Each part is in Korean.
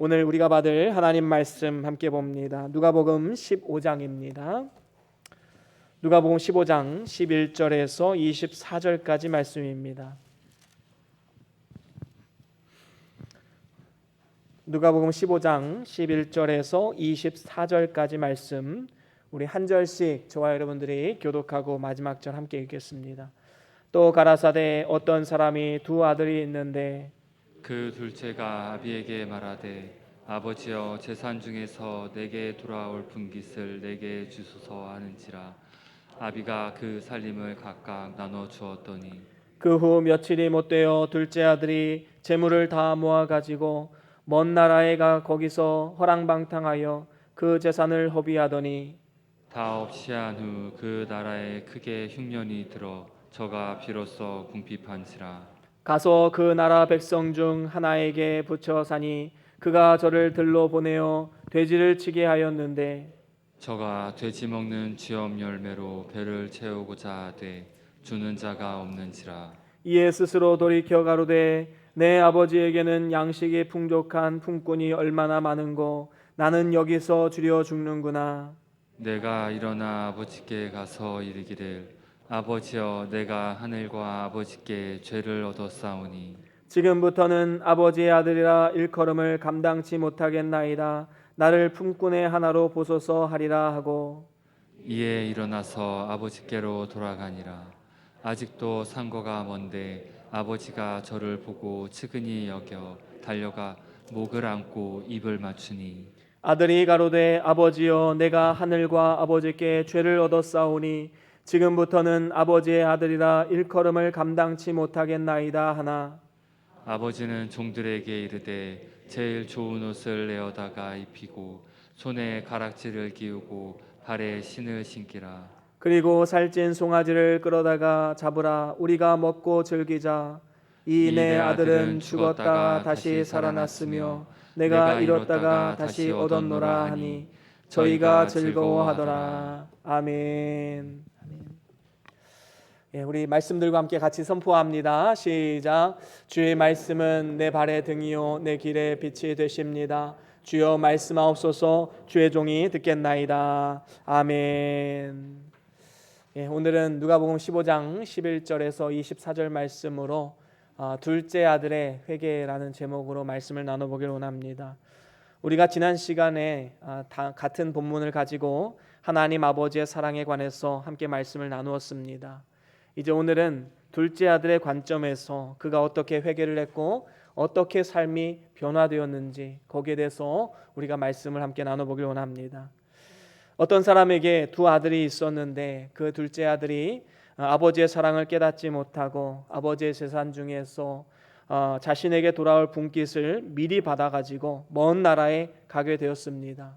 오늘 우리가 받을 하나님 말씀 함께 봅니다. 누가복음 15장입니다. 누가복음 15장 11절에서 24절까지 말씀입니다. 누가복음 15장 11절에서 24절까지 말씀, 우리 한 절씩 저와 여러분들이 교독하고 마지막 절 함께 읽겠습니다. 또 가라사대 어떤 사람이 두 아들이 있는데 그 둘째가 아비에게 말하되 아버지여 재산 중에서 내게 돌아올 분깃을 내게 주소서 하는지라. 아비가 그 살림을 각각 나눠 주었더니 그 후 며칠이 못되어 둘째 아들이 재물을 다 모아 가지고 먼 나라에 가 거기서 허랑방탕하여 그 재산을 허비하더니 다 없이 한 후 그 나라에 크게 흉년이 들어 저가 비로소 궁핍한지라. 가서 그 나라 백성 중 하나에게 붙여 사니 그가 저를 들러 보내어 돼지를 치게 하였는데 저가 돼지 먹는 쥐엄 열매로 배를 채우고자 하되 주는 자가 없는지라. 이에 스스로 돌이켜 가로되 내 아버지에게는 양식이 풍족한 품꾼이 얼마나 많은고 나는 여기서 주려 죽는구나. 내가 일어나 아버지께 가서 이르기를 아버지여 내가 하늘과 아버지께 죄를 얻었사오니 지금부터는 아버지의 아들이라 일컬음을 감당치 못하겠나이다. 나를 품꾼의 하나로 보소서 하리라 하고 이에 일어나서 아버지께로 돌아가니라. 아직도 상거가 먼데 아버지가 저를 보고 측은히 여겨 달려가 목을 안고 입을 맞추니 아들이 가로되 아버지여 내가 하늘과 아버지께 죄를 얻었사오니 지금부터는 아버지의 아들이라 일컬음을 감당치 못하겠나이다 하나 아버지는 종들에게 이르되 제일 좋은 옷을 내어다가 입히고 손에 가락지를 끼우고 발에 신을 신기라. 그리고 살찐 송아지를 끌어다가 잡으라 우리가 먹고 즐기자. 이 내 아들은 죽었다가 다시 살아났으며 내가 잃었다가 다시 얻었노라 하니 저희가 즐거워하더라. 아멘. 예, 우리 말씀들과 함께 같이 선포합니다. 시작. 주의 말씀은 내 발의 등이요 내 길의 빛이 되십니다. 주여 말씀하옵소서. 주의 종이 듣겠나이다. 아멘. 예, 오늘은 누가복음 15장 11절에서 24절 말씀으로 둘째 아들의 회개라는 제목으로 말씀을 나눠보기를 원합니다. 우리가 지난 시간에 같은 본문을 가지고 하나님 아버지의 사랑에 관해서 함께 말씀을 나누었습니다. 이제 오늘은 둘째 아들의 관점에서 그가 어떻게 회개를 했고 어떻게 삶이 변화되었는지 거기에 대해서 우리가 말씀을 함께 나눠보길 원합니다. 어떤 사람에게 두 아들이 있었는데 그 둘째 아들이 아버지의 사랑을 깨닫지 못하고 아버지의 재산 중에서 자신에게 돌아올 분깃을 미리 받아가지고 먼 나라에 가게 되었습니다.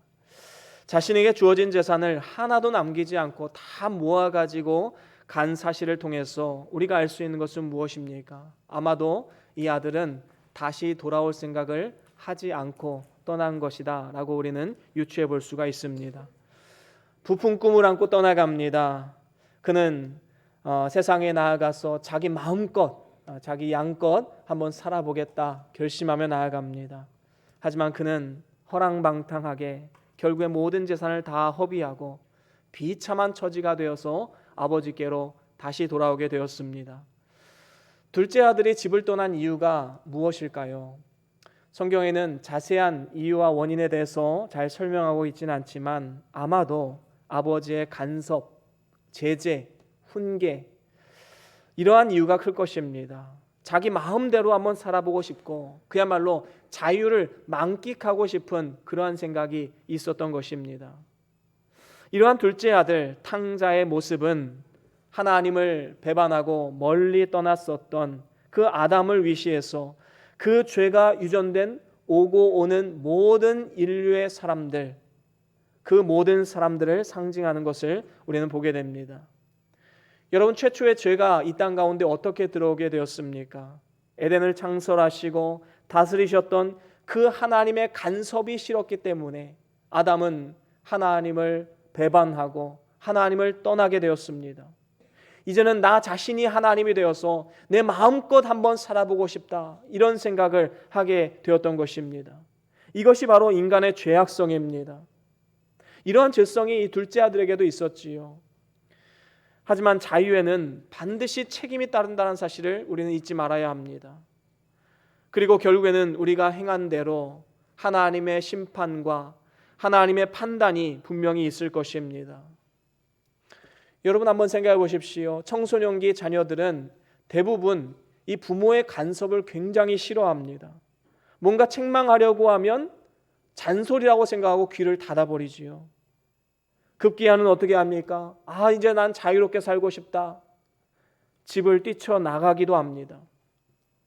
자신에게 주어진 재산을 하나도 남기지 않고 다 모아가지고 간 사실을 통해서 우리가 알 수 있는 것은 무엇입니까? 아마도 이 아들은 다시 돌아올 생각을 하지 않고 떠난 것이다 라고 우리는 유추해 볼 수가 있습니다. 부푼 꿈을 안고 떠나갑니다. 그는 세상에 나아가서 자기 마음껏 자기 양껏 한번 살아보겠다 결심하며 나아갑니다. 하지만 그는 허랑방탕하게 결국에 모든 재산을 다 허비하고 비참한 처지가 되어서 아버지께로 다시 돌아오게 되었습니다. 둘째 아들이 집을 떠난 이유가 무엇일까요? 성경에는 자세한 이유와 원인에 대해서 잘 설명하고 있지는 않지만 아마도 아버지의 간섭, 제재, 훈계 이러한 이유가 클 것입니다. 자기 마음대로 한번 살아보고 싶고 그야말로 자유를 만끽하고 싶은 그러한 생각이 있었던 것입니다. 이러한 둘째 아들 탕자의 모습은 하나님을 배반하고 멀리 떠났었던 그 아담을 위시해서 그 죄가 유전된 오고 오는 모든 인류의 사람들, 그 모든 사람들을 상징하는 것을 우리는 보게 됩니다. 여러분, 최초의 죄가 이 땅 가운데 어떻게 들어오게 되었습니까? 에덴을 창설하시고 다스리셨던 그 하나님의 간섭이 싫었기 때문에 아담은 하나님을 배반하고 하나님을 떠나게 되었습니다. 이제는 나 자신이 하나님이 되어서 내 마음껏 한번 살아보고 싶다 이런 생각을 하게 되었던 것입니다. 이것이 바로 인간의 죄악성입니다. 이러한 죄성이 이 둘째 아들에게도 있었지요. 하지만 자유에는 반드시 책임이 따른다는 사실을 우리는 잊지 말아야 합니다. 그리고 결국에는 우리가 행한 대로 하나님의 심판과 하나님의 판단이 분명히 있을 것입니다. 여러분 한번 생각해 보십시오. 청소년기 자녀들은 대부분 이 부모의 간섭을 굉장히 싫어합니다. 뭔가 책망하려고 하면 잔소리라고 생각하고 귀를 닫아버리지요. 급기야는 어떻게 합니까? 이제 난 자유롭게 살고 싶다. 집을 뛰쳐나가기도 합니다.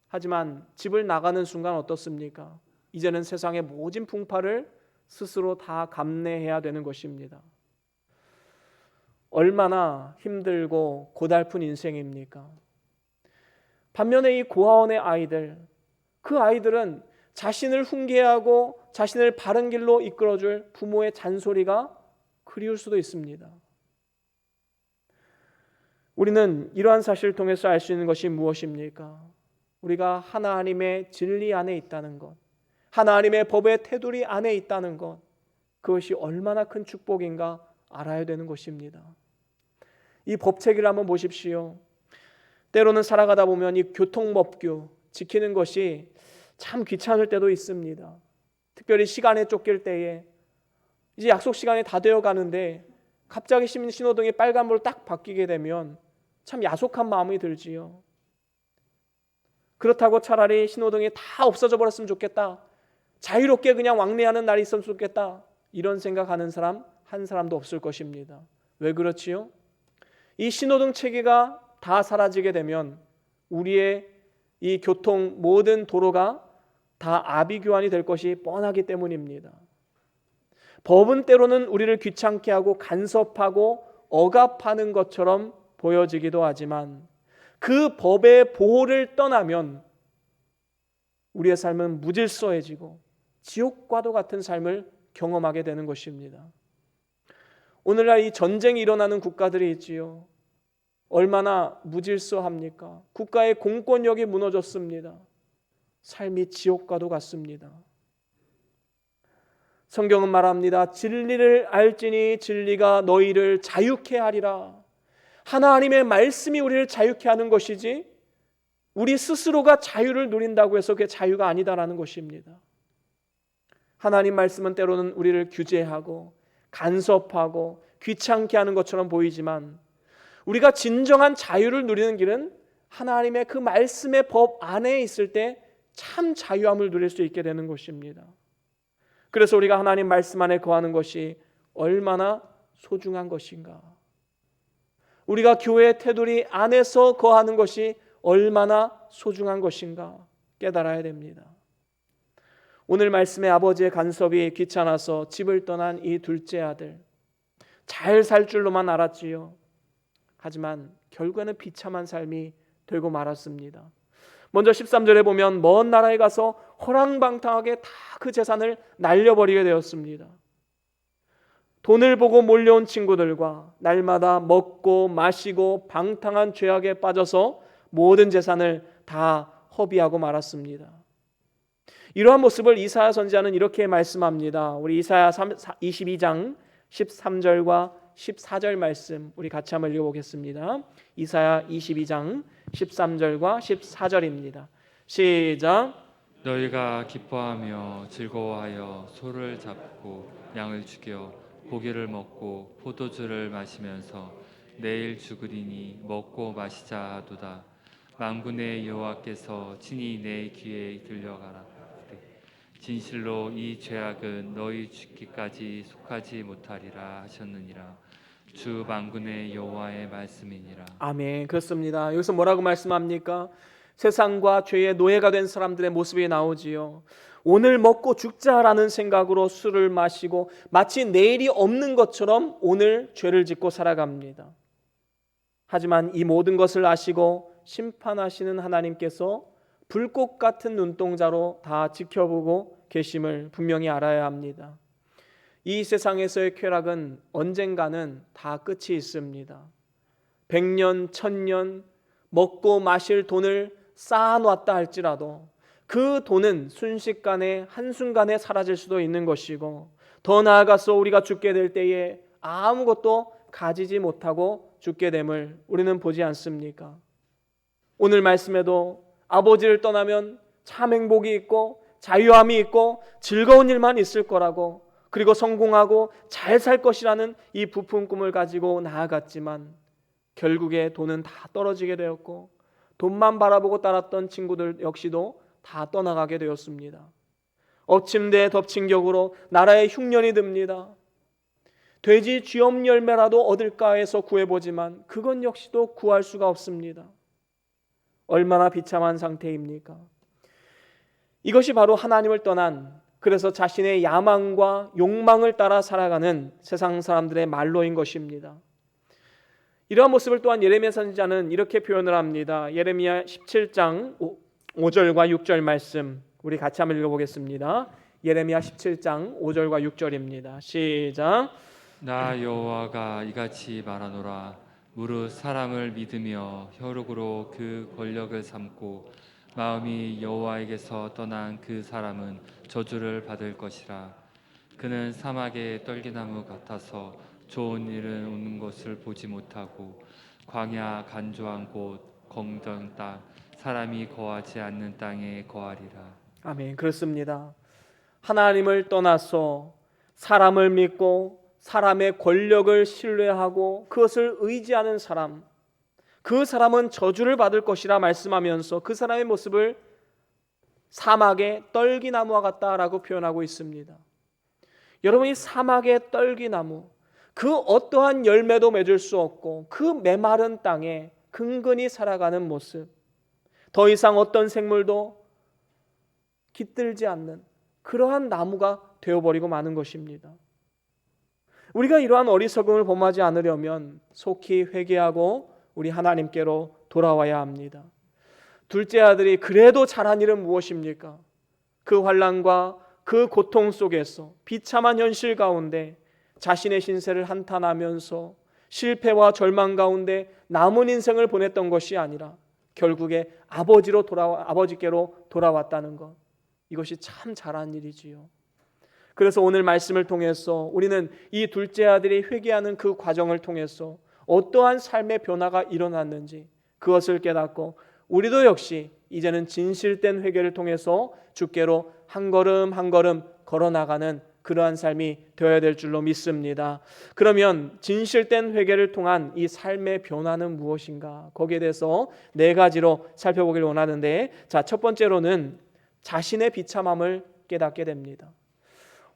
하지만 집을 나가는 순간 어떻습니까? 이제는 세상의 모진 풍파를 스스로 다 감내해야 되는 것입니다. 얼마나 힘들고 고달픈 인생입니까? 반면에 이 고아원의 아이들, 그 아이들은 자신을 훈계하고 자신을 바른 길로 이끌어줄 부모의 잔소리가 그리울 수도 있습니다. 우리는 이러한 사실을 통해서 알 수 있는 것이 무엇입니까? 우리가 하나님의 진리 안에 있다는 것, 하나님의 법의 테두리 안에 있다는 것, 그것이 얼마나 큰 축복인가 알아야 되는 것입니다. 이 법체계를 한번 보십시오. 때로는 살아가다 보면 이 교통법규 지키는 것이 참 귀찮을 때도 있습니다. 특별히 시간에 쫓길 때에 이제 약속 시간이 다 되어 가는데 갑자기 신호등이 빨간불로 딱 바뀌게 되면 참 야속한 마음이 들지요. 그렇다고 차라리 신호등이 다 없어져 버렸으면 좋겠다. 자유롭게 그냥 왕래하는 날이 있으면 좋겠다. 이런 생각하는 사람 한 사람도 없을 것입니다. 왜 그렇지요? 이 신호등 체계가 다 사라지게 되면 우리의 이 교통 모든 도로가 다 아비규환이 될 것이 뻔하기 때문입니다. 법은 때로는 우리를 귀찮게 하고 간섭하고 억압하는 것처럼 보여지기도 하지만 그 법의 보호를 떠나면 우리의 삶은 무질서해지고 지옥과도 같은 삶을 경험하게 되는 것입니다. 오늘날 이 전쟁이 일어나는 국가들이 있지요. 얼마나 무질서합니까? 국가의 공권력이 무너졌습니다. 삶이 지옥과도 같습니다. 성경은 말합니다. 진리를 알지니 진리가 너희를 자유케 하리라. 하나님의 말씀이 우리를 자유케 하는 것이지 우리 스스로가 자유를 누린다고 해서 그게 자유가 아니다라는 것입니다. 하나님 말씀은 때로는 우리를 규제하고 간섭하고 귀찮게 하는 것처럼 보이지만 우리가 진정한 자유를 누리는 길은 하나님의 그 말씀의 법 안에 있을 때 참 자유함을 누릴 수 있게 되는 것입니다. 그래서 우리가 하나님 말씀 안에 거하는 것이 얼마나 소중한 것인가, 우리가 교회의 테두리 안에서 거하는 것이 얼마나 소중한 것인가 깨달아야 됩니다. 오늘 말씀에 아버지의 간섭이 귀찮아서 집을 떠난 이 둘째 아들, 잘 살 줄로만 알았지요. 하지만 결국에는 비참한 삶이 되고 말았습니다. 먼저 13절에 보면 먼 나라에 가서 허랑방탕하게 다 그 재산을 날려버리게 되었습니다. 돈을 보고 몰려온 친구들과 날마다 먹고 마시고 방탕한 죄악에 빠져서 모든 재산을 다 허비하고 말았습니다. 이러한 모습을 이사야 선지자는 이렇게 말씀합니다. 우리 이사야 22장 13절과 14절 말씀 우리 같이 한번 읽어보겠습니다. 이사야 22장 13절과 14절입니다. 시작. 너희가 기뻐하며 즐거워하여 소를 잡고 양을 죽여 고기를 먹고 포도주를 마시면서 내일 죽으리니 먹고 마시자 하도다. 만군의 여호와께서 친히 내 귀에 들려가라. 진실로 이 죄악은 너희 죽기까지 속하지 못하리라 하셨느니라. 주 만군의 여호와의 말씀이니라. 아멘. 그렇습니다. 여기서 뭐라고 말씀합니까? 세상과 죄의 노예가 된 사람들의 모습이 나오지요. 오늘 먹고 죽자라는 생각으로 술을 마시고 마치 내일이 없는 것처럼 오늘 죄를 짓고 살아갑니다. 하지만 이 모든 것을 아시고 심판하시는 하나님께서 불꽃 같은 눈동자로 다 지켜보고 계심을 분명히 알아야 합니다. 이 세상에서의 쾌락은 언젠가는 다 끝이 있습니다. 100년, 1000년 먹고 마실 돈을 쌓아놨다 할지라도 그 돈은 순식간에 한순간에 사라질 수도 있는 것이고, 더 나아가서 우리가 죽게 될 때에 아무것도 가지지 못하고 죽게 됨을 우리는 보지 않습니까? 오늘 말씀에도 아버지를 떠나면 참 행복이 있고 자유함이 있고 즐거운 일만 있을 거라고, 그리고 성공하고 잘 살 것이라는 이 부푼 꿈을 가지고 나아갔지만 결국에 돈은 다 떨어지게 되었고, 돈만 바라보고 따랐던 친구들 역시도 다 떠나가게 되었습니다. 엎친 데 덮친 격으로 나라에 흉년이 듭니다. 돼지 쥐엄 열매라도 얻을까 해서 구해보지만 그건 역시도 구할 수가 없습니다. 얼마나 비참한 상태입니까? 이것이 바로 하나님을 떠난, 그래서 자신의 야망과 욕망을 따라 살아가는 세상 사람들의 말로인 것입니다. 이러한 모습을 또한 예레미야 선지자는 이렇게 표현을 합니다. 예레미야 17장 5절과 6절 말씀 우리 같이 한번 읽어보겠습니다. 예레미야 17장 5절과 6절입니다. 시작. 나 여호와가 이같이 말하노라. 무릇 사람을 믿으며 혈육으로 그 권력을 삼고 마음이 여호와에게서 떠난 그 사람은 저주를 받을 것이라. 그는 사막의 떨기나무 같아서 좋은 일은 오는 것을 보지 못하고 광야 간조한 곳 공전 땅 사람이 거하지 않는 땅에 거하리라. 아멘. 그렇습니다. 하나님을 떠나서 사람을 믿고 사람의 권력을 신뢰하고 그것을 의지하는 사람, 그 사람은 저주를 받을 것이라 말씀하면서 그 사람의 모습을 사막의 떨기나무와 같다라고 표현하고 있습니다. 여러분이 사막의 떨기나무, 그 어떠한 열매도 맺을 수 없고 그 메마른 땅에 근근히 살아가는 모습, 더 이상 어떤 생물도 깃들지 않는 그러한 나무가 되어버리고 마는 것입니다. 우리가 이러한 어리석음을 범하지 않으려면 속히 회개하고 우리 하나님께로 돌아와야 합니다. 둘째 아들이 그래도 잘한 일은 무엇입니까? 그 환난과 그 고통 속에서 비참한 현실 가운데 자신의 신세를 한탄하면서 실패와 절망 가운데 남은 인생을 보냈던 것이 아니라 결국에 아버지께로 돌아왔다는 것, 이것이 참 잘한 일이지요. 그래서 오늘 말씀을 통해서 우리는 이 둘째 아들이 회개하는 그 과정을 통해서 어떠한 삶의 변화가 일어났는지 그것을 깨닫고 우리도 역시 이제는 진실된 회개를 통해서 주께로 한 걸음 한 걸음 걸어나가는 그러한 삶이 되어야 될 줄로 믿습니다. 그러면 진실된 회개를 통한 이 삶의 변화는 무엇인가? 거기에 대해서 네 가지로 살펴보길 원하는데, 자, 첫 번째로는 자신의 비참함을 깨닫게 됩니다.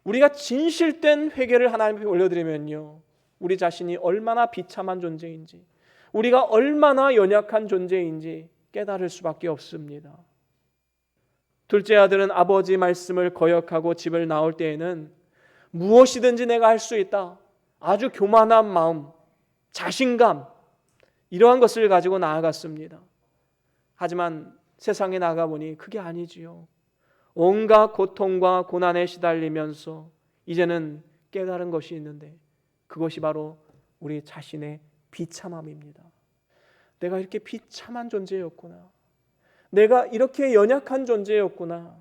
우리가 진실된 회개를 하나님께 올려드리면요, 우리 자신이 얼마나 비참한 존재인지, 우리가 얼마나 연약한 존재인지 깨달을 수밖에 없습니다. 둘째 아들은 아버지 말씀을 거역하고 집을 나올 때에는 무엇이든지 내가 할 수 있다, 아주 교만한 마음, 자신감, 이러한 것을 가지고 나아갔습니다. 하지만 세상에 나가보니 그게 아니지요. 온갖 고통과 고난에 시달리면서 이제는 깨달은 것이 있는데 그것이 바로 우리 자신의 비참함입니다. 내가 이렇게 비참한 존재였구나. 내가 이렇게 연약한 존재였구나.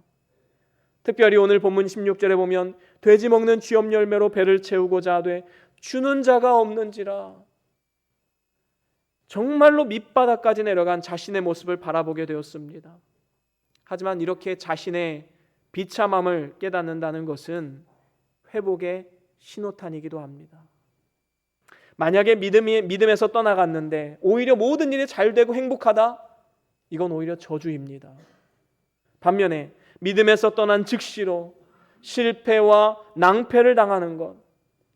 특별히 오늘 본문 16절에 보면 돼지 먹는 쥐엄 열매로 배를 채우고자 하되 주는 자가 없는지라. 정말로 밑바닥까지 내려간 자신의 모습을 바라보게 되었습니다. 하지만 이렇게 자신의 비참함을 깨닫는다는 것은 회복의 신호탄이기도 합니다. 만약에 믿음에서 떠나갔는데 오히려 모든 일이 잘 되고 행복하다? 이건 오히려 저주입니다. 반면에 믿음에서 떠난 즉시로 실패와 낭패를 당하는 것,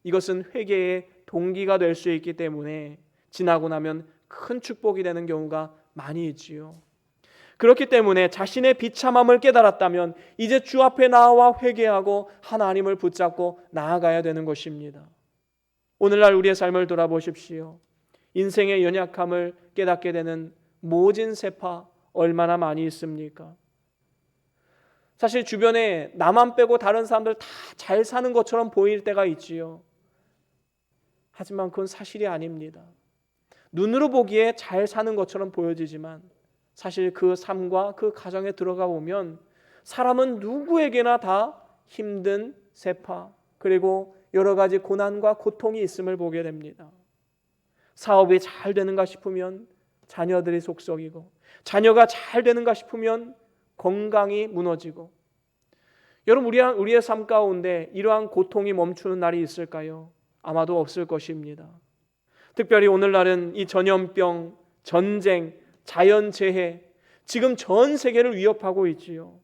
이것은 회개의 동기가 될 수 있기 때문에 지나고 나면 큰 축복이 되는 경우가 많이 있지요. 그렇기 때문에 자신의 비참함을 깨달았다면 이제 주 앞에 나와 회개하고 하나님을 붙잡고 나아가야 되는 것입니다. 오늘날 우리의 삶을 돌아보십시오. 인생의 연약함을 깨닫게 되는 모진 세파 얼마나 많이 있습니까? 사실 주변에 나만 빼고 다른 사람들 다 잘 사는 것처럼 보일 때가 있지요. 하지만 그건 사실이 아닙니다. 눈으로 보기에 잘 사는 것처럼 보여지지만 사실 그 삶과 그 가정에 들어가 보면 사람은 누구에게나 다 힘든 세파, 그리고 여러 가지 고난과 고통이 있음을 보게 됩니다. 사업이 잘 되는가 싶으면 자녀들이 속썩이고, 자녀가 잘 되는가 싶으면 건강이 무너지고. 여러분, 우리의 삶 가운데 이러한 고통이 멈추는 날이 있을까요? 아마도 없을 것입니다. 특별히 오늘날은 이 전염병, 전쟁, 자연재해, 지금 전 세계를 위협하고 있지요.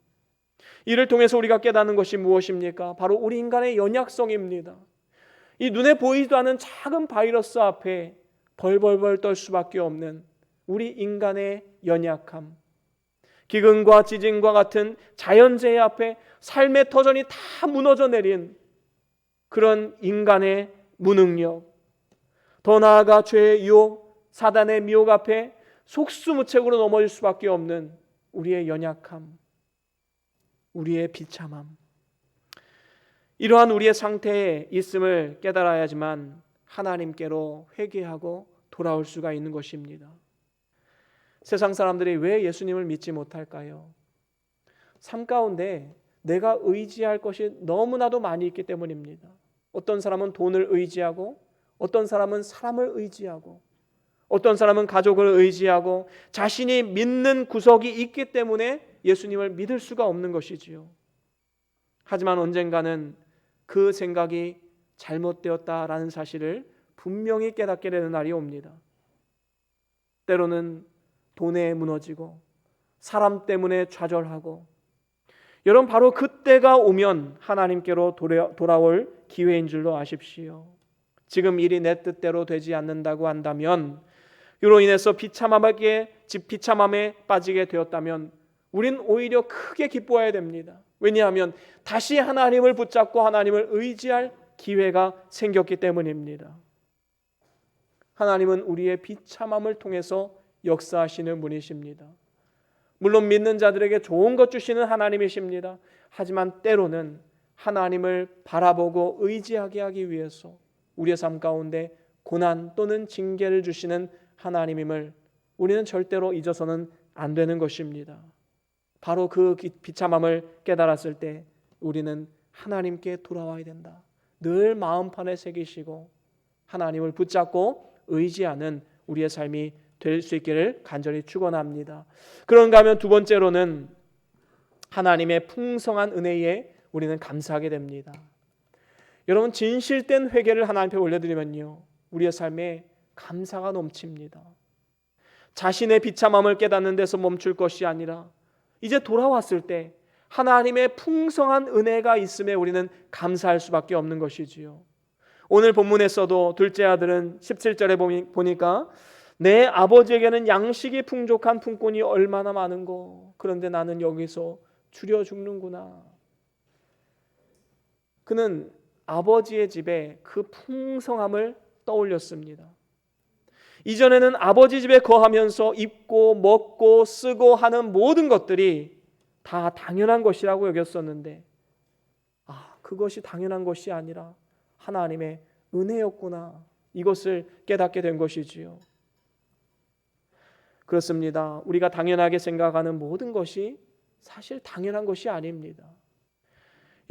이를 통해서 우리가 깨닫는 것이 무엇입니까? 바로 우리 인간의 연약성입니다. 이 눈에 보이지도 않은 작은 바이러스 앞에 벌벌벌 떨 수밖에 없는 우리 인간의 연약함, 기근과 지진과 같은 자연재해 앞에 삶의 터전이 다 무너져 내린 그런 인간의 무능력, 더 나아가 죄의 유혹, 사단의 미혹 앞에 속수무책으로 넘어질 수밖에 없는 우리의 연약함, 우리의 비참함, 이러한 우리의 상태에 있음을 깨달아야지만 하나님께로 회개하고 돌아올 수가 있는 것입니다. 세상 사람들이 왜 예수님을 믿지 못할까요? 삶 가운데 내가 의지할 것이 너무나도 많이 있기 때문입니다. 어떤 사람은 돈을 의지하고, 어떤 사람은 사람을 의지하고, 어떤 사람은 가족을 의지하고, 자신이 믿는 구석이 있기 때문에 예수님을 믿을 수가 없는 것이지요. 하지만 언젠가는 그 생각이 잘못되었다라는 사실을 분명히 깨닫게 되는 날이 옵니다. 때로는 돈에 무너지고, 사람 때문에 좌절하고, 여러분, 바로 그때가 오면 하나님께로 돌아올 기회인 줄로 아십시오. 지금 일이 내 뜻대로 되지 않는다고 한다면, 이로 인해서 비참함에 빠지게 되었다면 우린 오히려 크게 기뻐해야 됩니다. 왜냐하면 다시 하나님을 붙잡고 하나님을 의지할 기회가 생겼기 때문입니다. 하나님은 우리의 비참함을 통해서 역사하시는 분이십니다. 물론 믿는 자들에게 좋은 것 주시는 하나님이십니다. 하지만 때로는 하나님을 바라보고 의지하게 하기 위해서 우리의 삶 가운데 고난 또는 징계를 주시는 하나님임을 우리는 절대로 잊어서는 안 되는 것입니다. 바로 그 비참함을 깨달았을 때 우리는 하나님께 돌아와야 된다. 늘 마음판에 새기시고 하나님을 붙잡고 의지하는 우리의 삶이 될 수 있기를 간절히 축원합니다. 그런가 하면 두 번째로는 하나님의 풍성한 은혜에 우리는 감사하게 됩니다. 여러분, 진실된 회개를 하나님 앞에 올려드리면요, 우리의 삶에 감사가 넘칩니다. 자신의 비참함을 깨닫는 데서 멈출 것이 아니라 이제 돌아왔을 때 하나님의 풍성한 은혜가 있음에 우리는 감사할 수밖에 없는 것이지요. 오늘 본문에서도 둘째 아들은 17절에 보니까 내 아버지에게는 양식이 풍족한 품꾼이 얼마나 많은고, 그런데 나는 여기서 줄여 죽는구나. 그는 아버지의 집에 그 풍성함을 떠올렸습니다. 이전에는 아버지 집에 거하면서 입고 먹고 쓰고 하는 모든 것들이 다 당연한 것이라고 여겼었는데, 그것이 당연한 것이 아니라 하나님의 은혜였구나, 이것을 깨닫게 된 것이지요. 그렇습니다. 우리가 당연하게 생각하는 모든 것이 사실 당연한 것이 아닙니다.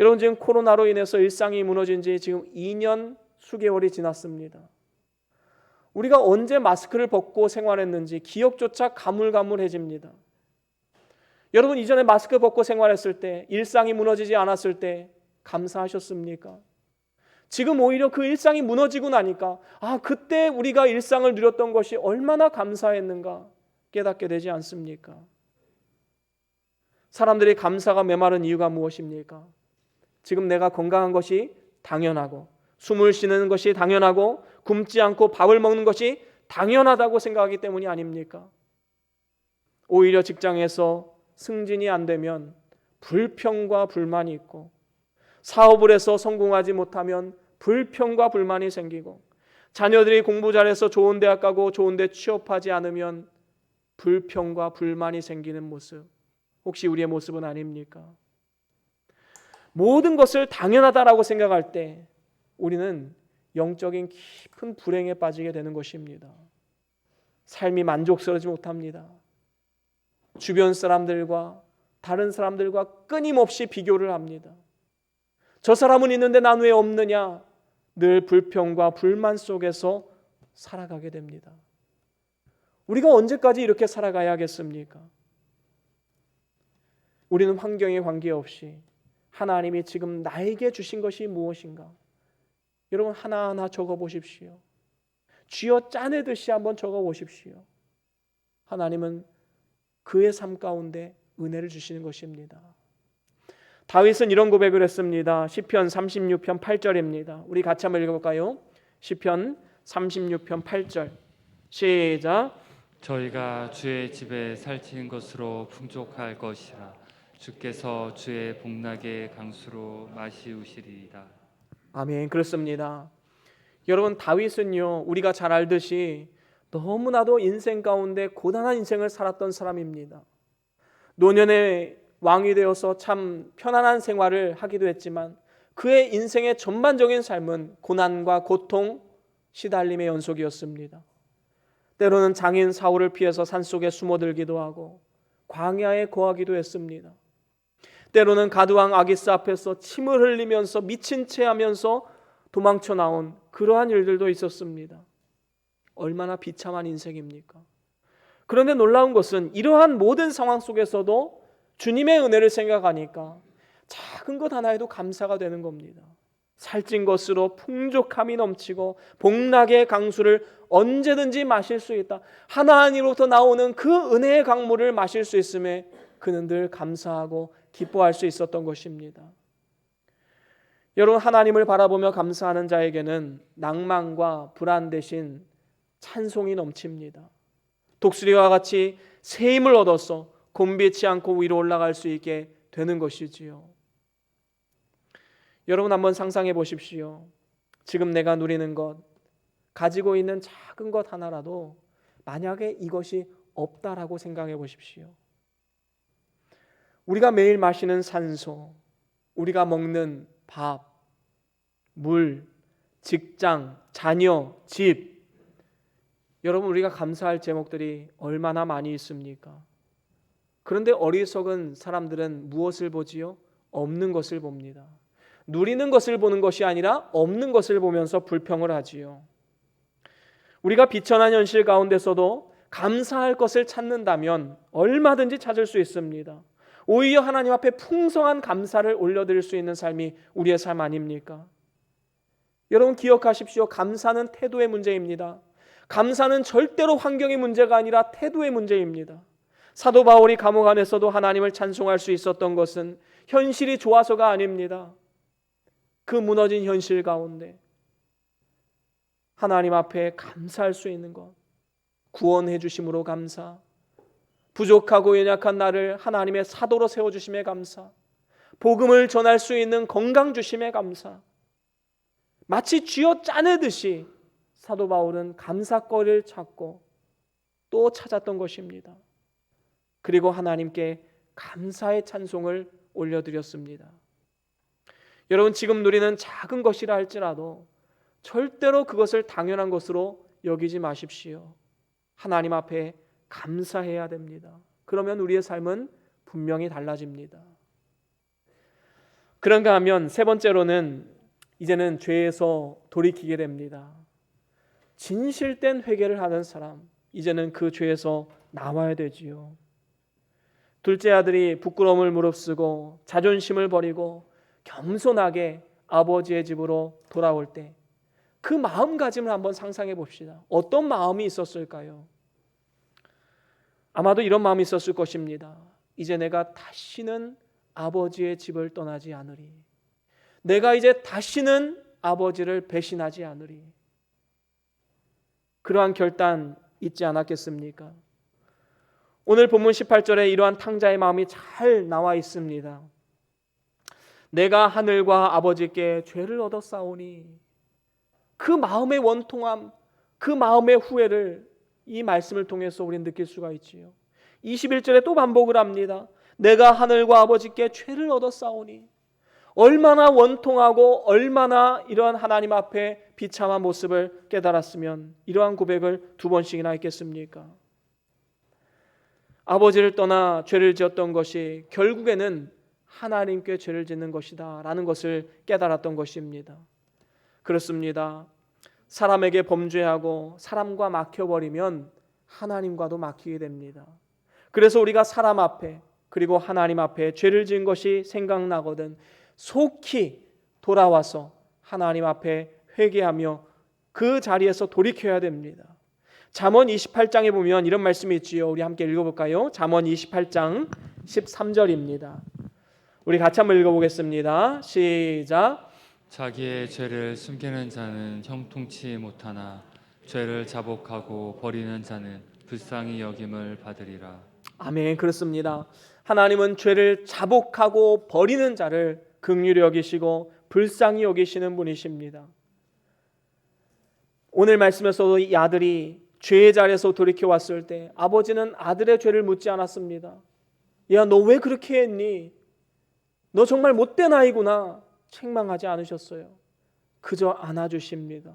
여러분, 지금 코로나로 인해서 일상이 무너진 지 지금 2년 수개월이 지났습니다. 우리가 언제 마스크를 벗고 생활했는지 기억조차 가물가물해집니다. 여러분, 이전에 마스크 벗고 생활했을 때, 일상이 무너지지 않았을 때 감사하셨습니까? 지금 오히려 그 일상이 무너지고 나니까 그때 우리가 일상을 누렸던 것이 얼마나 감사했는가 깨닫게 되지 않습니까? 사람들이 감사가 메마른 이유가 무엇입니까? 지금 내가 건강한 것이 당연하고, 숨을 쉬는 것이 당연하고, 굶지 않고 밥을 먹는 것이 당연하다고 생각하기 때문이 아닙니까? 오히려 직장에서 승진이 안 되면 불평과 불만이 있고, 사업을 해서 성공하지 못하면 불평과 불만이 생기고, 자녀들이 공부 잘해서 좋은 대학 가고 좋은 데 취업하지 않으면 불평과 불만이 생기는 모습, 혹시 우리의 모습은 아닙니까? 모든 것을 당연하다라고 생각할 때 우리는 영적인 깊은 불행에 빠지게 되는 것입니다. 삶이 만족스러워지지 못합니다. 주변 사람들과 다른 사람들과 끊임없이 비교를 합니다. 저 사람은 있는데 난 왜 없느냐? 늘 불평과 불만 속에서 살아가게 됩니다. 우리가 언제까지 이렇게 살아가야겠습니까? 우리는 환경에 관계없이 하나님이 지금 나에게 주신 것이 무엇인가? 여러분 하나하나 적어보십시오. 쥐어 짜내듯이 한번 적어보십시오. 하나님은 그의 삶 가운데 은혜를 주시는 것입니다. 다윗은 이런 고백을 했습니다. 시편 36편 8절입니다. 우리 같이 한번 읽어볼까요? 시편 36편 8절 시작. 저희가 주의 집에 살찌는 것으로 풍족할 것이라. 주께서 주의 복락의 강수로 마시우시리이다. 아멘. 그렇습니다. 여러분 다윗은요 우리가 잘 알듯이 너무나도 인생 가운데 고단한 인생을 살았던 사람입니다. 노년에 왕이 되어서 참 편안한 생활을 하기도 했지만 그의 인생의 전반적인 삶은 고난과 고통, 시달림의 연속이었습니다. 때로는 장인 사울을 피해서 산속에 숨어들기도 하고 광야에 거하기도 했습니다. 때로는 가드왕 아기스 앞에서 침을 흘리면서 미친 채 하면서 도망쳐 나온 그러한 일들도 있었습니다. 얼마나 비참한 인생입니까? 그런데 놀라운 것은 이러한 모든 상황 속에서도 주님의 은혜를 생각하니까 작은 것 하나에도 감사가 되는 겁니다. 살찐 것으로 풍족함이 넘치고 복락의 강수를 언제든지 마실 수 있다. 하나님으로부터 나오는 그 은혜의 강물을 마실 수 있음에 그는 늘 감사하고 기뻐할 수 있었던 것입니다. 여러분 하나님을 바라보며 감사하는 자에게는 낭만과 불안 대신 찬송이 넘칩니다. 독수리와 같이 새 힘을 얻어서 곤비치 않고 위로 올라갈 수 있게 되는 것이지요. 여러분 한번 상상해 보십시오. 지금 내가 누리는 것, 가지고 있는 작은 것 하나라도 만약에 이것이 없다라고 생각해 보십시오. 우리가 매일 마시는 산소, 우리가 먹는 밥, 물, 직장, 자녀, 집, 여러분 우리가 감사할 제목들이 얼마나 많이 있습니까? 그런데 어리석은 사람들은 무엇을 보지요? 없는 것을 봅니다. 누리는 것을 보는 것이 아니라 없는 것을 보면서 불평을 하지요. 우리가 비천한 현실 가운데서도 감사할 것을 찾는다면 얼마든지 찾을 수 있습니다. 오히려 하나님 앞에 풍성한 감사를 올려드릴 수 있는 삶이 우리의 삶 아닙니까? 여러분 기억하십시오. 감사는 태도의 문제입니다. 감사는 절대로 환경의 문제가 아니라 태도의 문제입니다. 사도 바울이 감옥 안에서도 하나님을 찬송할 수 있었던 것은 현실이 좋아서가 아닙니다. 그 무너진 현실 가운데 하나님 앞에 감사할 수 있는 것, 구원해 주심으로 감사, 부족하고 연약한 나를 하나님의 사도로 세워주심에 감사, 복음을 전할 수 있는 건강 주심에 감사, 마치 쥐어 짜내듯이 사도 바울은 감사거리를 찾고 또 찾았던 것입니다. 그리고 하나님께 감사의 찬송을 올려드렸습니다. 여러분 지금 누리는 작은 것이라 할지라도 절대로 그것을 당연한 것으로 여기지 마십시오. 하나님 앞에 감사해야 됩니다. 그러면 우리의 삶은 분명히 달라집니다. 그런가 하면 세 번째로는 이제는 죄에서 돌이키게 됩니다. 진실된 회개를 하는 사람, 이제는 그 죄에서 나와야 되지요. 둘째 아들이 부끄러움을 무릅쓰고 자존심을 버리고 겸손하게 아버지의 집으로 돌아올 때 그 마음가짐을 한번 상상해 봅시다. 어떤 마음이 있었을까요? 아마도 이런 마음이 있었을 것입니다. 이제 내가 다시는 아버지의 집을 떠나지 않으리. 내가 이제 다시는 아버지를 배신하지 않으리. 그러한 결단 있지 않았겠습니까? 오늘 본문 18절에 이러한 탕자의 마음이 잘 나와 있습니다. 내가 하늘과 아버지께 죄를 얻어 싸우니, 그 마음의 원통함, 그 마음의 후회를 이 말씀을 통해서 우리는 느낄 수가 있지요. 21절에 또 반복을 합니다. 내가 하늘과 아버지께 죄를 얻어 싸우니. 얼마나 원통하고 얼마나 이러한 하나님 앞에 비참한 모습을 깨달았으면 이러한 고백을 두 번씩이나 했겠습니까? 아버지를 떠나 죄를 지었던 것이 결국에는 하나님께 죄를 짓는 것이다 라는 것을 깨달았던 것입니다. 그렇습니다. 사람에게 범죄하고 사람과 막혀버리면 하나님과도 막히게 됩니다. 그래서 우리가 사람 앞에 그리고 하나님 앞에 죄를 지은 것이 생각나거든 속히 돌아와서 하나님 앞에 회개하며 그 자리에서 돌이켜야 됩니다. 잠언 28장에 보면 이런 말씀이 있지요. 우리 함께 읽어볼까요? 잠언 28장 13절입니다. 우리 같이 한번 읽어보겠습니다. 시작. 자기의 죄를 숨기는 자는 형통치 못하나 죄를 자복하고 버리는 자는 불쌍히 여김을 받으리라. 아멘. 그렇습니다. 하나님은 죄를 자복하고 버리는 자를 긍휼히 여기시고 불쌍히 여기시는 분이십니다. 오늘 말씀에서도 이 아들이 죄의 자리에서 돌이켜 왔을 때 아버지는 아들의 죄를 묻지 않았습니다. 야, 너 왜 그렇게 했니? 너 정말 못된 아이구나. 책망하지 않으셨어요. 그저 안아주십니다.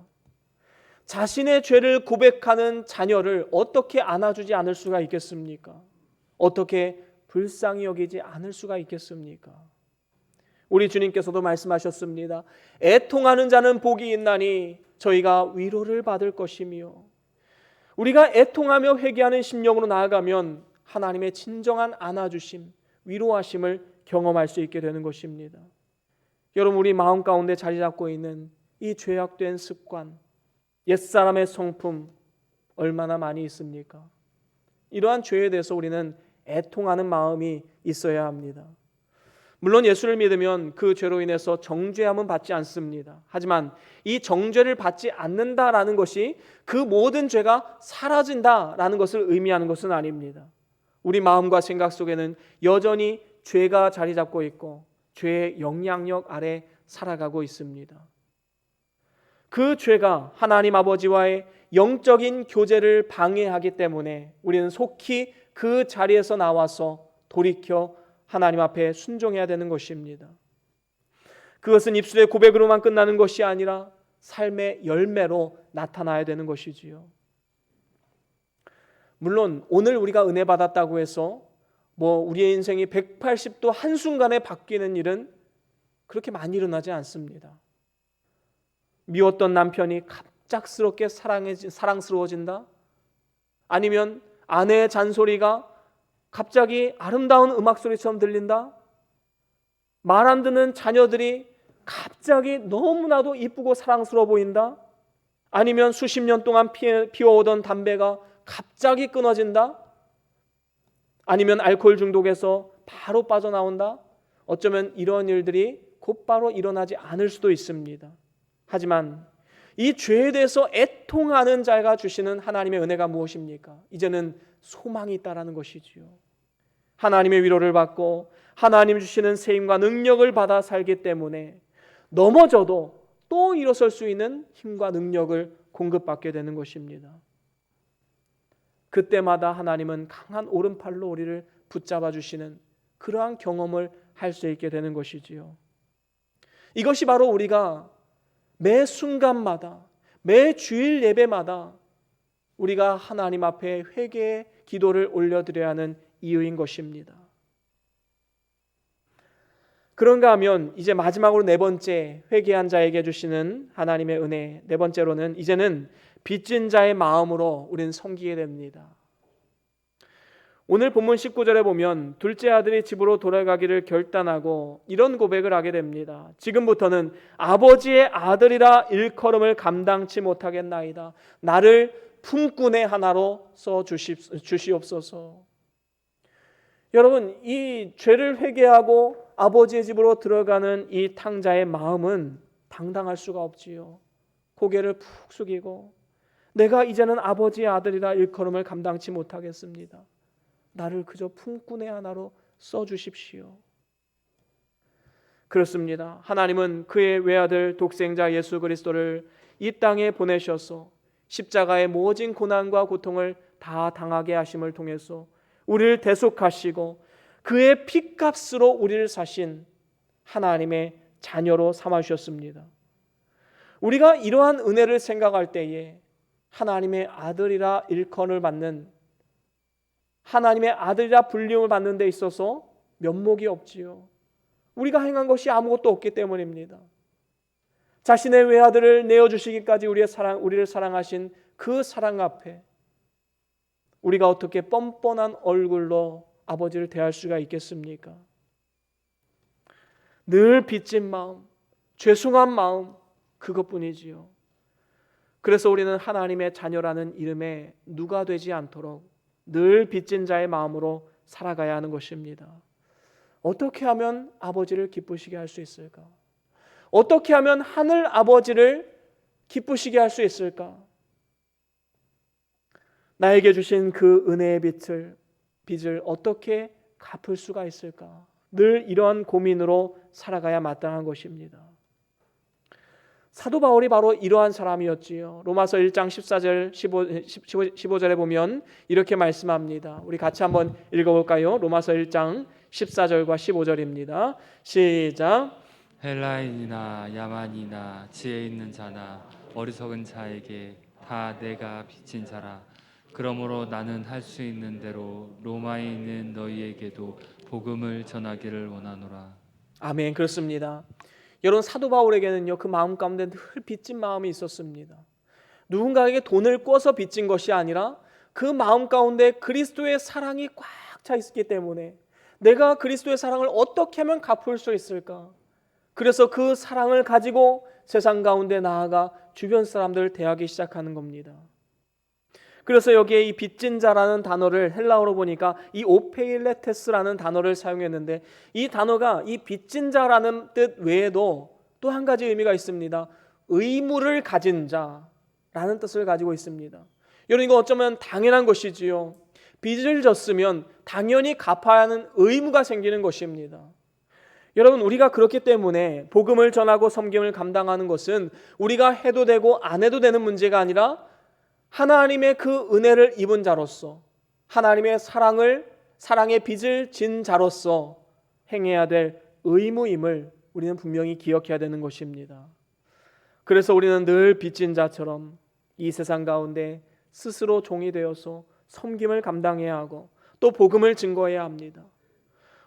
자신의 죄를 고백하는 자녀를 어떻게 안아주지 않을 수가 있겠습니까? 어떻게 불쌍히 여기지 않을 수가 있겠습니까? 우리 주님께서도 말씀하셨습니다. 애통하는 자는 복이 있나니 저희가 위로를 받을 것이며, 우리가 애통하며 회개하는 심령으로 나아가면 하나님의 진정한 안아주심, 위로하심을 경험할 수 있게 되는 것입니다. 여러분, 우리 마음 가운데 자리 잡고 있는 이 죄악된 습관, 옛사람의 성품 얼마나 많이 있습니까? 이러한 죄에 대해서 우리는 애통하는 마음이 있어야 합니다. 물론 예수를 믿으면 그 죄로 인해서 정죄함은 받지 않습니다. 하지만 이 정죄를 받지 않는다라는 것이 그 모든 죄가 사라진다라는 것을 의미하는 것은 아닙니다. 우리 마음과 생각 속에는 여전히 죄가 자리 잡고 있고 죄의 영향력 아래 살아가고 있습니다. 그 죄가 하나님 아버지와의 영적인 교제를 방해하기 때문에 우리는 속히 그 자리에서 나와서 돌이켜 하나님 앞에 순종해야 되는 것입니다. 그것은 입술의 고백으로만 끝나는 것이 아니라 삶의 열매로 나타나야 되는 것이지요. 물론 오늘 우리가 은혜 받았다고 해서 우리의 인생이 180도 한순간에 바뀌는 일은 그렇게 많이 일어나지 않습니다. 미웠던 남편이 갑작스럽게 사랑스러워진다? 아니면 아내의 잔소리가 갑자기 아름다운 음악 소리처럼 들린다? 말 안 듣는 자녀들이 갑자기 너무나도 이쁘고 사랑스러워 보인다? 아니면 수십 년 동안 피워오던 담배가 갑자기 끊어진다? 아니면 알코올 중독에서 바로 빠져나온다? 어쩌면 이런 일들이 곧바로 일어나지 않을 수도 있습니다. 하지만 이 죄에 대해서 애통하는 자가 주시는 하나님의 은혜가 무엇입니까? 이제는 소망이 있다라는 것이지요. 하나님의 위로를 받고 하나님 주시는 세임과 능력을 받아 살기 때문에 넘어져도 또 일어설 수 있는 힘과 능력을 공급받게 되는 것입니다. 그때마다 하나님은 강한 오른팔로 우리를 붙잡아 주시는 그러한 경험을 할 수 있게 되는 것이지요. 이것이 바로 우리가 매 순간마다 매 주일 예배마다 우리가 하나님 앞에 회개의 기도를 올려드려야 하는 이유인 것입니다. 그런가 하면 이제 마지막으로 네 번째, 회개한 자에게 주시는 하나님의 은혜, 네 번째로는 이제는 빚진 자의 마음으로 우리는 섬기게 됩니다. 오늘 본문 19절에 보면 둘째 아들이 집으로 돌아가기를 결단하고 이런 고백을 하게 됩니다. 지금부터는 아버지의 아들이라 일컬음을 감당치 못하겠나이다. 나를 품꾼의 하나로 써 주시옵소서. 여러분, 이 죄를 회개하고 아버지의 집으로 들어가는 이 탕자의 마음은 당당할 수가 없지요. 고개를 푹 숙이고 내가 이제는 아버지의 아들이라 일컬음을 감당치 못하겠습니다. 나를 그저 품꾼의 하나로 써주십시오. 그렇습니다. 하나님은 그의 외아들 독생자 예수 그리스도를 이 땅에 보내셔서 십자가의 모진 고난과 고통을 다 당하게 하심을 통해서 우리를 대속하시고 그의 피값으로 우리를 사신 하나님의 자녀로 삼아주셨습니다. 우리가 이러한 은혜를 생각할 때에 하나님의 아들이라 일컬을 받는 하나님의 아들이라 불림을 받는 데 있어서 면목이 없지요. 우리가 행한 것이 아무것도 없기 때문입니다. 자신의 외아들을 내어주시기까지 우리를 사랑하신 그 사랑 앞에 우리가 어떻게 뻔뻔한 얼굴로 아버지를 대할 수가 있겠습니까? 늘 빚진 마음, 죄송한 마음, 그것뿐이지요. 그래서 우리는 하나님의 자녀라는 이름에 누가 되지 않도록 늘 빚진 자의 마음으로 살아가야 하는 것입니다. 어떻게 하면 아버지를 기쁘시게 할 수 있을까? 어떻게 하면 하늘 아버지를 기쁘시게 할 수 있을까? 나에게 주신 그 은혜의 빚을 어떻게 갚을 수가 있을까? 늘 이러한 고민으로 살아가야 마땅한 것입니다. 사도 바울이 바로 이러한 사람이었지요. 로마서 1장 14절 15절에 보면 이렇게 말씀합니다. 우리 같이 한번 읽어볼까요? 로마서 1장 14절과 15절입니다. 시작. 헬라인이나 야만이나 지혜 있는 자나 어리석은 자에게 다 내가 빚진 자라. 그러므로 나는 할 수 있는 대로 로마에 있는 너희에게도 복음을 전하기를 원하노라. 아멘. 그렇습니다. 여러분, 사도 바울에게는요, 그 마음 가운데 늘 빚진 마음이 있었습니다. 누군가에게 돈을 꿔서 빚진 것이 아니라 그 마음 가운데 그리스도의 사랑이 꽉 차 있기 때문에 내가 그리스도의 사랑을 어떻게 하면 갚을 수 있을까? 그래서 그 사랑을 가지고 세상 가운데 나아가 주변 사람들을 대하기 시작하는 겁니다. 그래서 여기에 이 빚진 자라는 단어를 헬라어로 보니까 이 오페일레테스라는 단어를 사용했는데, 이 단어가 이 빚진 자라는 뜻 외에도 또 한 가지 의미가 있습니다. 의무를 가진 자라는 뜻을 가지고 있습니다. 여러분, 이거 어쩌면 당연한 것이지요. 빚을 졌으면 당연히 갚아야 하는 의무가 생기는 것입니다. 여러분, 우리가 그렇기 때문에 복음을 전하고 섬김을 감당하는 것은 우리가 해도 되고 안 해도 되는 문제가 아니라 하나님의 그 은혜를 입은 자로서, 하나님의 사랑의 빚을 진 자로서 행해야 될 의무임을 우리는 분명히 기억해야 되는 것입니다. 그래서 우리는 늘 빚진 자처럼 이 세상 가운데 스스로 종이 되어서 섬김을 감당해야 하고 또 복음을 증거해야 합니다.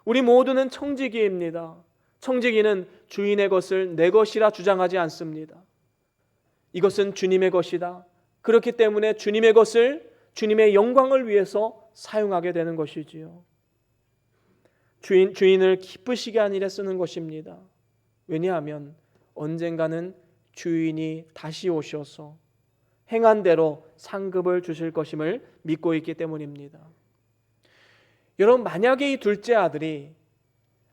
우리 모두는 청지기입니다. 청지기는 주인의 것을 내 것이라 주장하지 않습니다. 이것은 주님의 것이다. 그렇기 때문에 주님의 것을 주님의 영광을 위해서 사용하게 되는 것이지요. 주인을 기쁘시게 하는 일에 쓰는 것입니다. 왜냐하면 언젠가는 주인이 다시 오셔서 행한 대로 상급을 주실 것임을 믿고 있기 때문입니다. 여러분, 만약에 이 둘째 아들이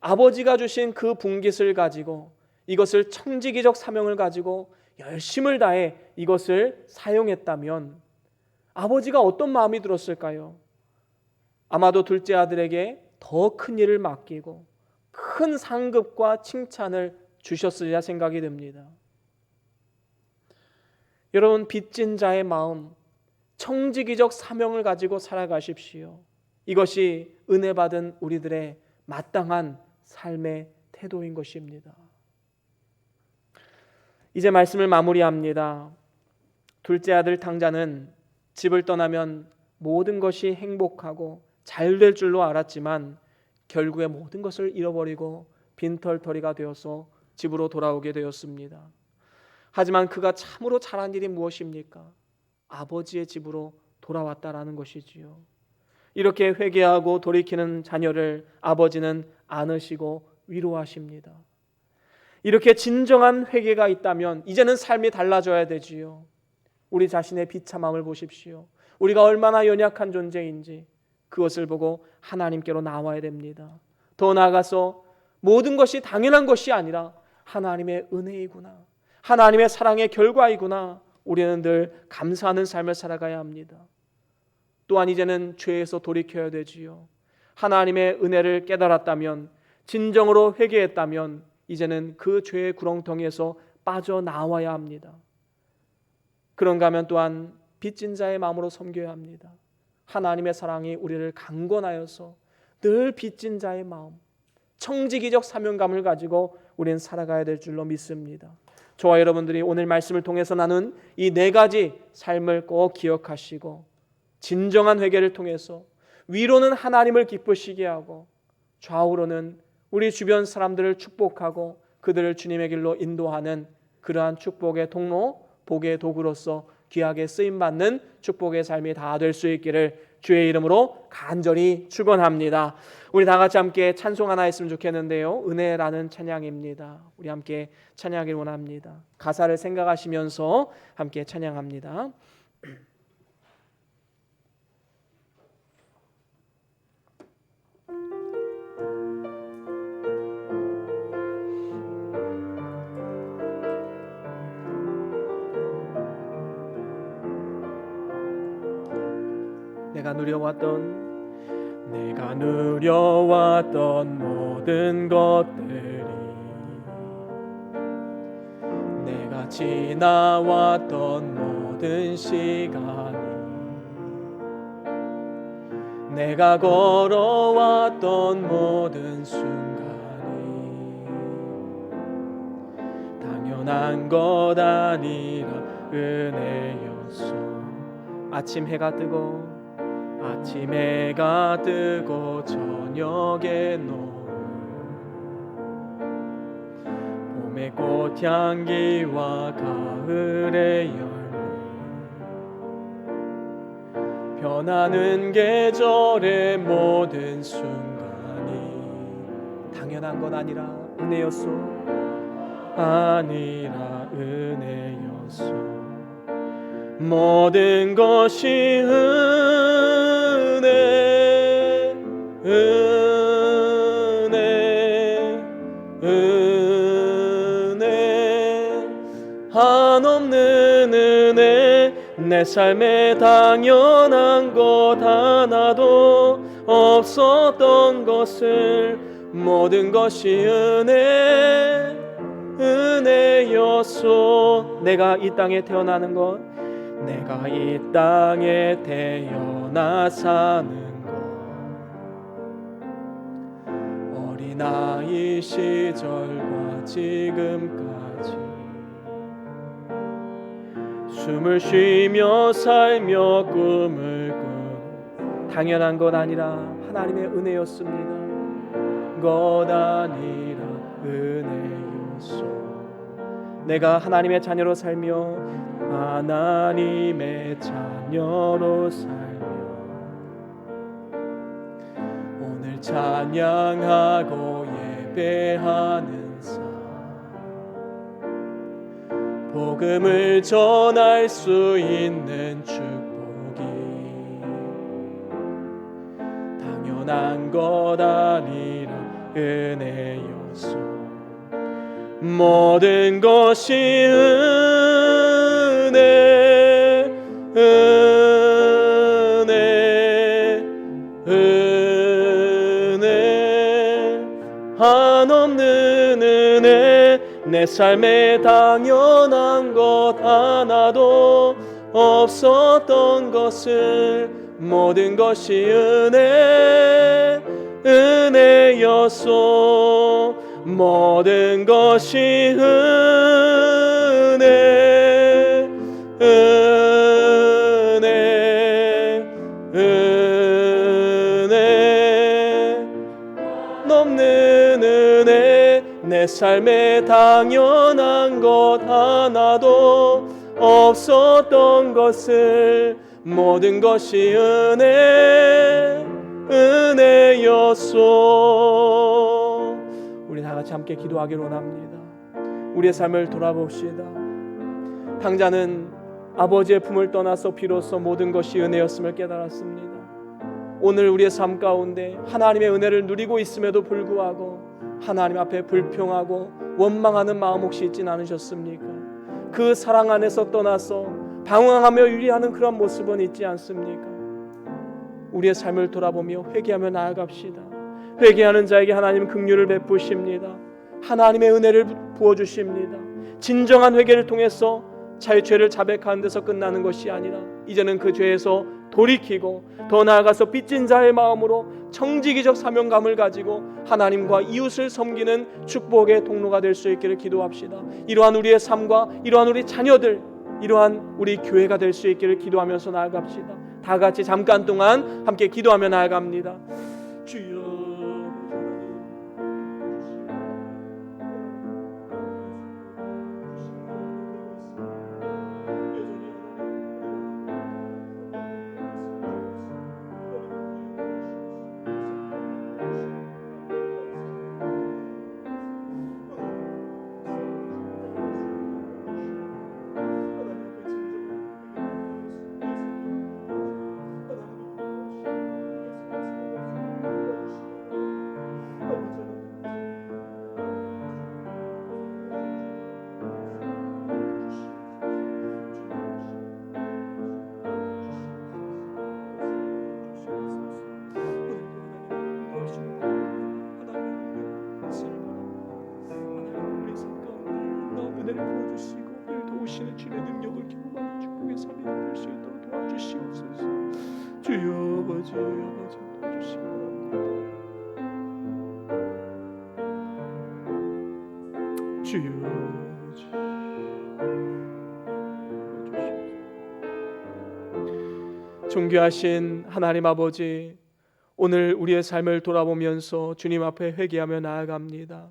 아버지가 주신 그 분깃을 가지고 이것을 청지기적 사명을 가지고 열심을 다해 이것을 사용했다면 아버지가 어떤 마음이 들었을까요? 아마도 둘째 아들에게 더 큰 일을 맡기고 큰 상급과 칭찬을 주셨으리라 생각이 듭니다. 여러분, 빚진 자의 마음, 청지기적 사명을 가지고 살아가십시오. 이것이 은혜 받은 우리들의 마땅한 삶의 태도인 것입니다. 이제 말씀을 마무리합니다. 둘째 아들 탕자는 집을 떠나면 모든 것이 행복하고 잘 될 줄로 알았지만 결국에 모든 것을 잃어버리고 빈털터리가 되어서 집으로 돌아오게 되었습니다. 하지만 그가 참으로 잘한 일이 무엇입니까? 아버지의 집으로 돌아왔다라는 것이지요. 이렇게 회개하고 돌이키는 자녀를 아버지는 안으시고 위로하십니다. 이렇게 진정한 회개가 있다면 이제는 삶이 달라져야 되지요. 우리 자신의 비참함을 보십시오. 우리가 얼마나 연약한 존재인지 그것을 보고 하나님께로 나와야 됩니다. 더 나아가서 모든 것이 당연한 것이 아니라 하나님의 은혜이구나, 하나님의 사랑의 결과이구나, 우리는 늘 감사하는 삶을 살아가야 합니다. 또한 이제는 죄에서 돌이켜야 되지요. 하나님의 은혜를 깨달았다면, 진정으로 회개했다면 이제는 그 죄의 구렁텅이에서 빠져나와야 합니다. 그런가 하면 또한 빚진 자의 마음으로 섬겨야 합니다. 하나님의 사랑이 우리를 강권하여서 늘 빚진 자의 마음, 청지기적 사명감을 가지고 우리는 살아가야 될 줄로 믿습니다. 저와 여러분들이 오늘 말씀을 통해서 나눈 이 네 가지 삶을 꼭 기억하시고 진정한 회개를 통해서 위로는 하나님을 기쁘시게 하고 좌우로는 우리 주변 사람들을 축복하고 그들을 주님의 길로 인도하는 그러한 축복의 통로, 복의 도구로서 귀하게 쓰임받는 축복의 삶이 다 될 수 있기를 주의 이름으로 간절히 축원합니다. 우리 다 같이 함께 찬송 하나 했으면 좋겠는데요. 은혜라는 찬양입니다. 우리 함께 찬양하길 원합니다. 가사를 생각하시면서 함께 찬양합니다. 내가 누려왔던 모든 것들이 내가 지나왔던 모든 시간이 내가 걸어왔던 모든 순간이 당연한 것 아니라 은혜였어. 아침 해가 뜨고 저녁에 노을 봄의 꽃향기와 가을의 열매 변하는 계절의 모든 순간이 당연한 건 아니라 은혜였소. 모든 것이 은혜 한없는 은혜 내 삶에 당연한 것 하나도 없었던 것을 모든 것이 은혜였소. 내가 이 땅에 태어나는 것 내가 이 땅에 태어나 사는 어린아이 시절과 지금까지 숨을 쉬며 살며 꿈을 꾸는 당연한 것 아니라 하나님의 은혜였습니다. 것 아니라 은혜였소. 내가 하나님의 자녀로 살며 하나님의 자녀로 살며 오늘 찬양하고 예배하는 삶 복음을 전할 수 있는 축복이 당연한 것 아니라 은혜였소. 모든 것이 은혜 한없는 은혜 내 삶에 당연한 것 하나도 없었던 것을 모든 것이 은혜였소. 모든 것이 은혜 넘는 은혜 내 삶에 당연한 것 하나도 없었던 것을 모든 것이 은혜였소. 우리 다 같이 함께 기도하기를 원합니다. 우리의 삶을 돌아봅시다. 당자는 아버지의 품을 떠나서 비로소 모든 것이 은혜였음을 깨달았습니다. 오늘 우리의 삶 가운데 하나님의 은혜를 누리고 있음에도 불구하고 하나님 앞에 불평하고 원망하는 마음 혹시 있진 않으셨습니까? 그 사랑 안에서 떠나서 방황하며 유리하는 그런 모습은 있지 않습니까? 우리의 삶을 돌아보며 회개하며 나아갑시다. 회개하는 자에게 하나님 긍휼을 베푸십니다. 하나님의 은혜를 부어주십니다. 진정한 회개를 통해서 자의 죄를 자백하는 데서 끝나는 것이 아니라 이제는 그 죄에서 돌이키고 더 나아가서 빚진 자의 마음으로 청지기적 사명감을 가지고 하나님과 이웃을 섬기는 축복의 통로가 될 수 있기를 기도합시다. 이러한 우리의 삶과 이러한 우리 자녀들, 이러한 우리 교회가 될 수 있기를 기도하면서 나아갑시다. 다 같이 잠깐 동안 함께 기도하며 나아갑니다. 주여 은혜를 부어주시고 오늘 도우시는 주의 능력을 경험하는 축복의 삶이 될 수 있도록 도와주시옵소서. 주여 아버지 도와주시기 바랍니다. 주여 아버지 도와주시옵소서. 존귀하신 하나님 아버지, 오늘 우리의 삶을 돌아보면서 주님 앞에 회개하며 나아갑니다.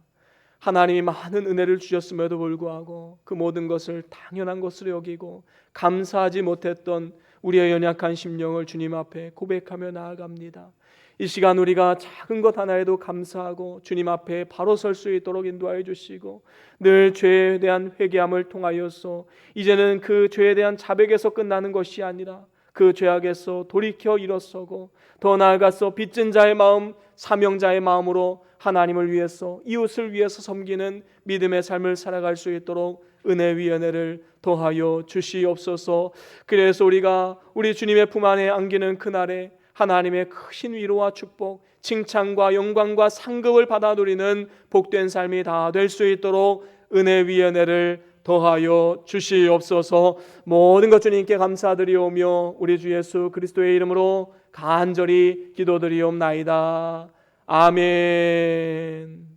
하나님이 많은 은혜를 주셨음에도 불구하고 그 모든 것을 당연한 것으로 여기고 감사하지 못했던 우리의 연약한 심령을 주님 앞에 고백하며 나아갑니다. 이 시간 우리가 작은 것 하나에도 감사하고 주님 앞에 바로 설 수 있도록 인도하여 주시고, 늘 죄에 대한 회개함을 통하여서 이제는 그 죄에 대한 자백에서 끝나는 것이 아니라 그 죄악에서 돌이켜 일어서고 더 나아가서 빚진 자의 마음, 사명자의 마음으로 하나님을 위해서, 이웃을 위해서 섬기는 믿음의 삶을 살아갈 수 있도록 은혜 위 은혜를 더하여 주시옵소서. 그래서 우리가 우리 주님의 품 안에 안기는 그날에 하나님의 크신 위로와 축복, 칭찬과 영광과 상급을 받아 누리는 복된 삶이 다 될 수 있도록 은혜 위 은혜를 더하여 주시옵소서. 모든 것 주님께 감사드리오며 우리 주 예수 그리스도의 이름으로 간절히 기도드리옵나이다. 아멘.